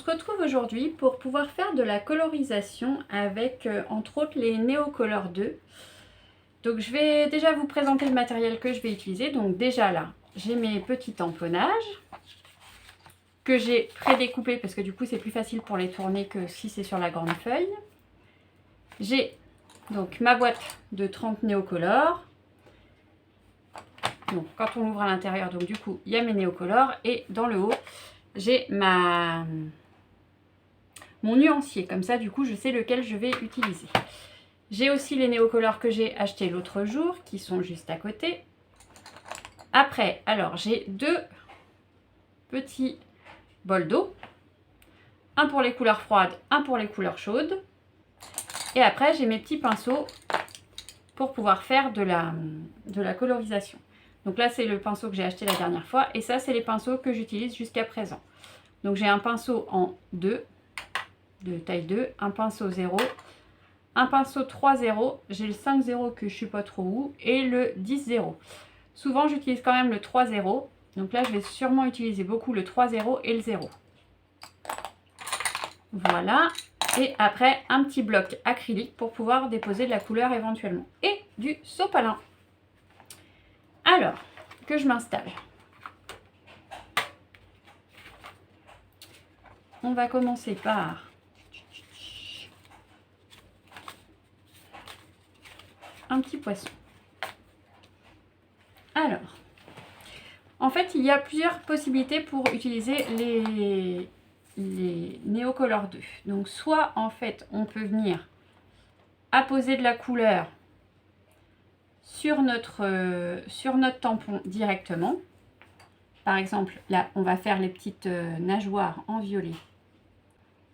se retrouve aujourd'hui pour pouvoir faire de la colorisation avec entre autres les Neocolor 2. Donc je vais déjà vous présenter le matériel que je vais utiliser. Donc déjà là, j'ai mes petits tamponnages que j'ai pré-découpés parce que du coup c'est plus facile pour les tourner que si c'est sur la grande feuille. J'ai donc ma boîte de 30 Neocolor. Donc quand on ouvre à l'intérieur, donc du coup il y a mes Neocolor et dans le haut j'ai mon nuancier, comme ça du coup je sais lequel je vais utiliser. J'ai aussi les Neocolor que j'ai acheté l'autre jour qui sont juste à côté. Après, alors j'ai deux petits bols d'eau, un pour les couleurs froides, un pour les couleurs chaudes. Et après j'ai mes petits pinceaux pour pouvoir faire de la colorisation. Donc là c'est le pinceau que j'ai acheté la dernière fois et ça c'est les pinceaux que j'utilise jusqu'à présent. Donc j'ai un pinceau en 2, de taille 2, un pinceau 0, un pinceau 3-0, j'ai le 5-0 que je ne sais pas trop où, et le 10-0. Souvent j'utilise quand même le 3-0, donc là je vais sûrement utiliser beaucoup le 3-0 et le 0. Voilà, et après un petit bloc acrylique pour pouvoir déposer de la couleur éventuellement. Et du sopalin. Alors, que je m'installe. On va commencer par un petit poisson. Alors, en fait, il y a plusieurs possibilités pour utiliser les Neocolor 2. Donc, soit en fait, on peut venir apposer de la couleur sur notre tampon directement. Par exemple, là, on va faire les petites nageoires en violet.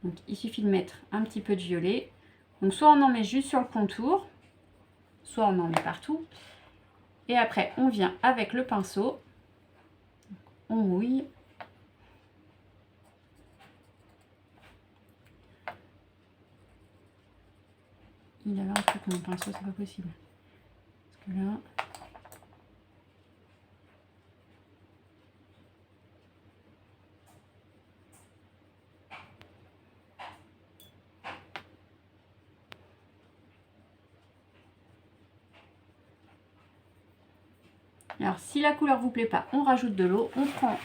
Donc, il suffit de mettre un petit peu de violet. Donc, soit on en met juste sur le contour, soit on en met partout. Et après, on vient avec le pinceau, on mouille. Il avait un truc mon pinceau, c'est pas possible. Parce que là... Alors, si la couleur vous plaît pas, on rajoute de l'eau, on prend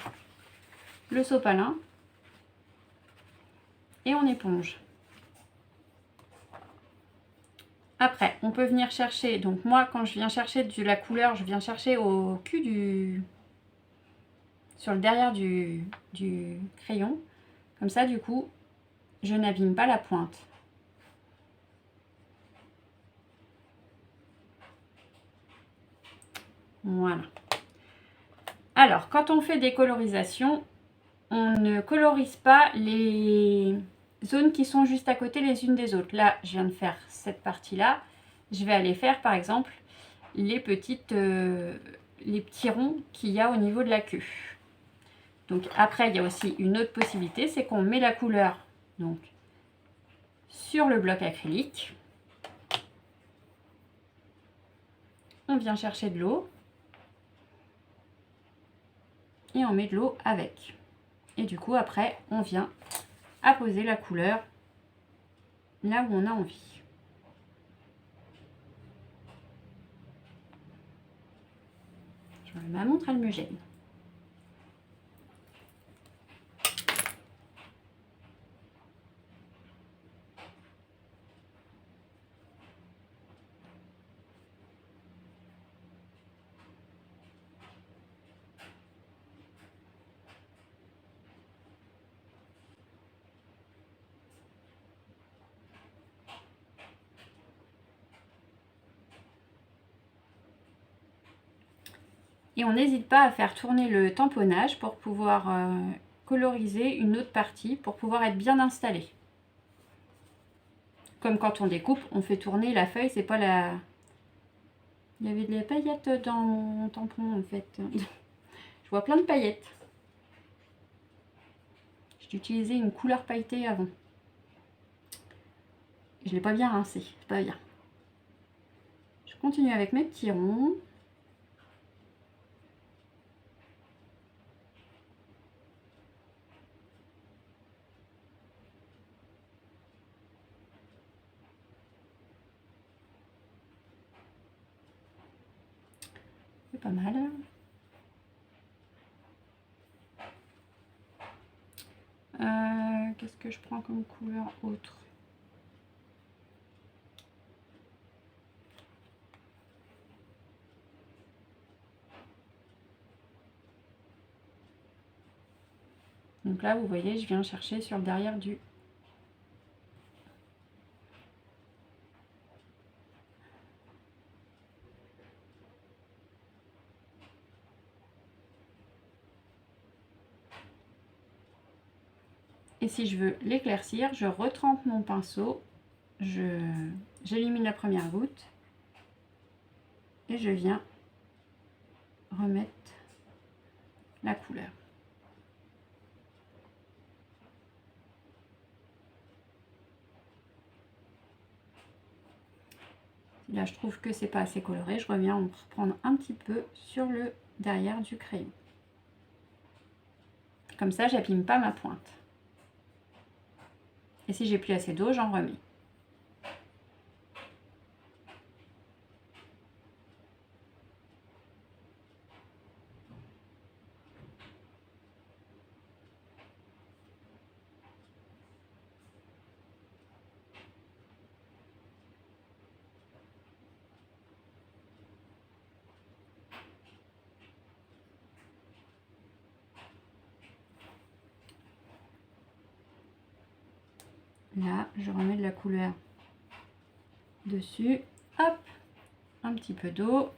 le sopalin et on éponge. Après, on peut venir chercher, donc moi quand je viens chercher de la couleur, je viens chercher au cul sur le derrière du crayon. Comme ça, du coup, je n'abîme pas la pointe. Voilà. Alors, quand on fait des colorisations, on ne colorise pas les zones qui sont juste à côté les unes des autres. Là, je viens de faire cette partie-là. Je vais aller faire, par exemple, les petits ronds qu'il y a au niveau de la queue. Donc, après, il y a aussi une autre possibilité, c'est qu'on met la couleur donc, sur le bloc acrylique. On vient chercher de l'eau. Et on met de l'eau avec. Et du coup, après, on vient apposer la couleur là où on a envie. Ma montre, elle me gêne. Et on n'hésite pas à faire tourner le tamponnage pour pouvoir coloriser une autre partie, pour pouvoir être bien installé. Comme quand on découpe, on fait tourner la feuille, c'est pas la... Il y avait des paillettes dans mon tampon en fait. Je vois plein de paillettes. J'ai utilisé une couleur pailletée avant. Je ne l'ai pas bien rincé, c'est pas bien. Je continue avec mes petits ronds. pas mal. Qu'est-ce que je prends comme couleur autre? Donc là, vous voyez, je viens chercher sur le derrière du... Et si je veux l'éclaircir, je retrempe mon pinceau, j'élimine la première goutte et je viens remettre la couleur. Là, je trouve que c'est pas assez coloré, je reviens en reprendre un petit peu sur le derrière du crayon. Comme ça, j'abîme pas ma pointe. Et si j'ai plus assez d'eau, j'en remets. Là, je remets de la couleur dessus. Hop, un petit peu d'eau.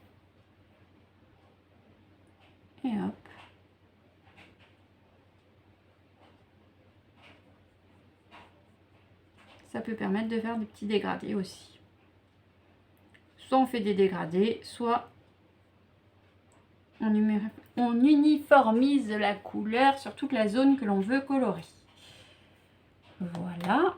Et hop. Ça peut permettre de faire des petits dégradés aussi. Soit on fait des dégradés, soit on uniformise la couleur sur toute la zone que l'on veut colorer. Voilà.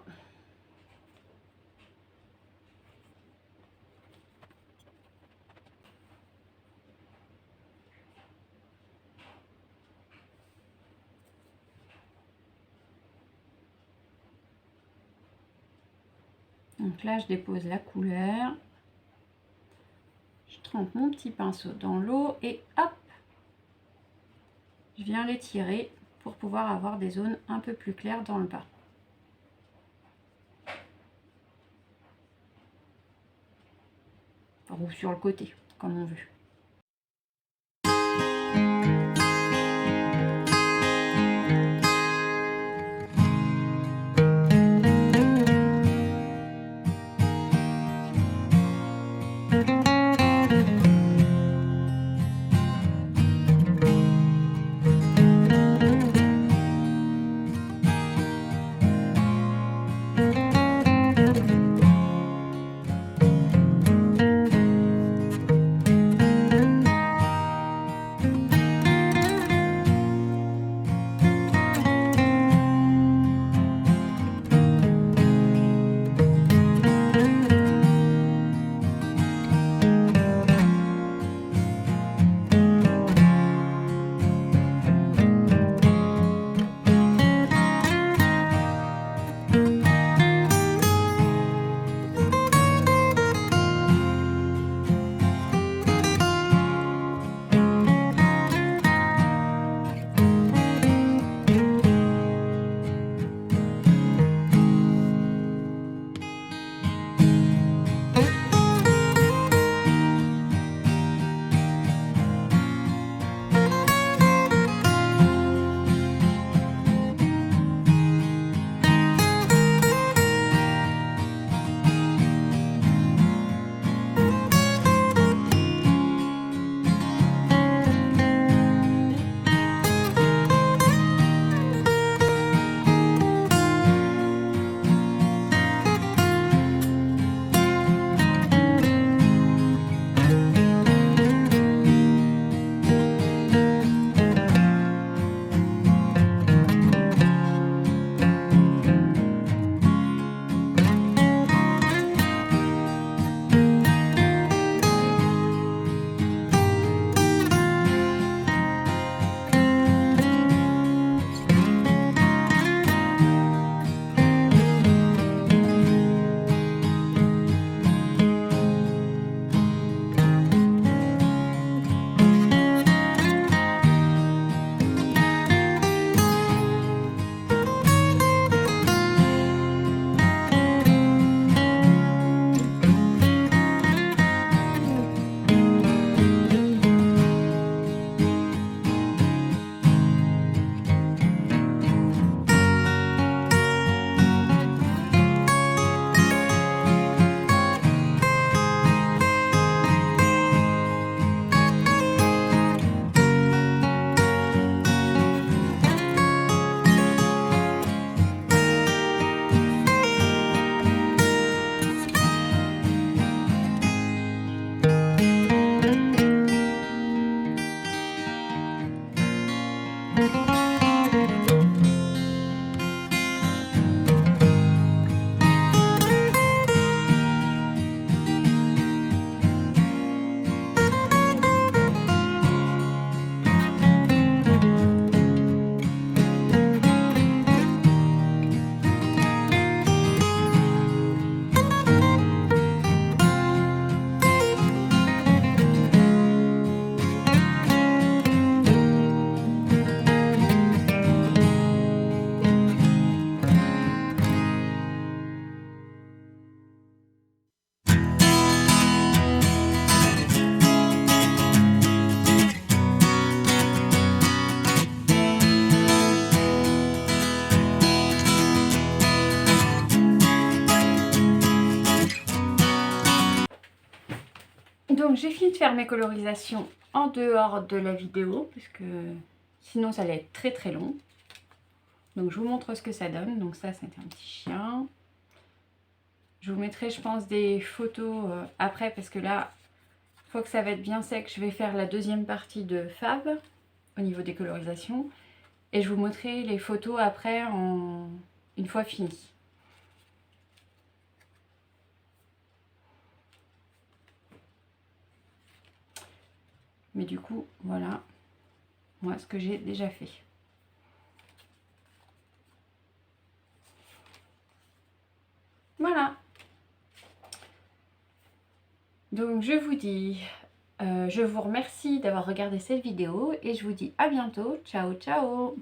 Donc là, je dépose la couleur. Je trempe mon petit pinceau dans l'eau et hop, je viens l'étirer pour pouvoir avoir des zones un peu plus claires dans le bas. Ou sur le côté, comme on veut. Donc j'ai fini de faire mes colorisations en dehors de la vidéo, puisque sinon ça allait être très très long. Donc je vous montre ce que ça donne. Donc ça c'était un petit chien. Je vous mettrai je pense des photos après, parce que là, une fois que ça va être bien sec, je vais faire la deuxième partie de Fab au niveau des colorisations. Et je vous montrerai les photos après une fois fini. Mais du coup, voilà, moi ce que j'ai déjà fait. Voilà. Donc je vous dis, je vous remercie d'avoir regardé cette vidéo et je vous dis à bientôt. Ciao, ciao!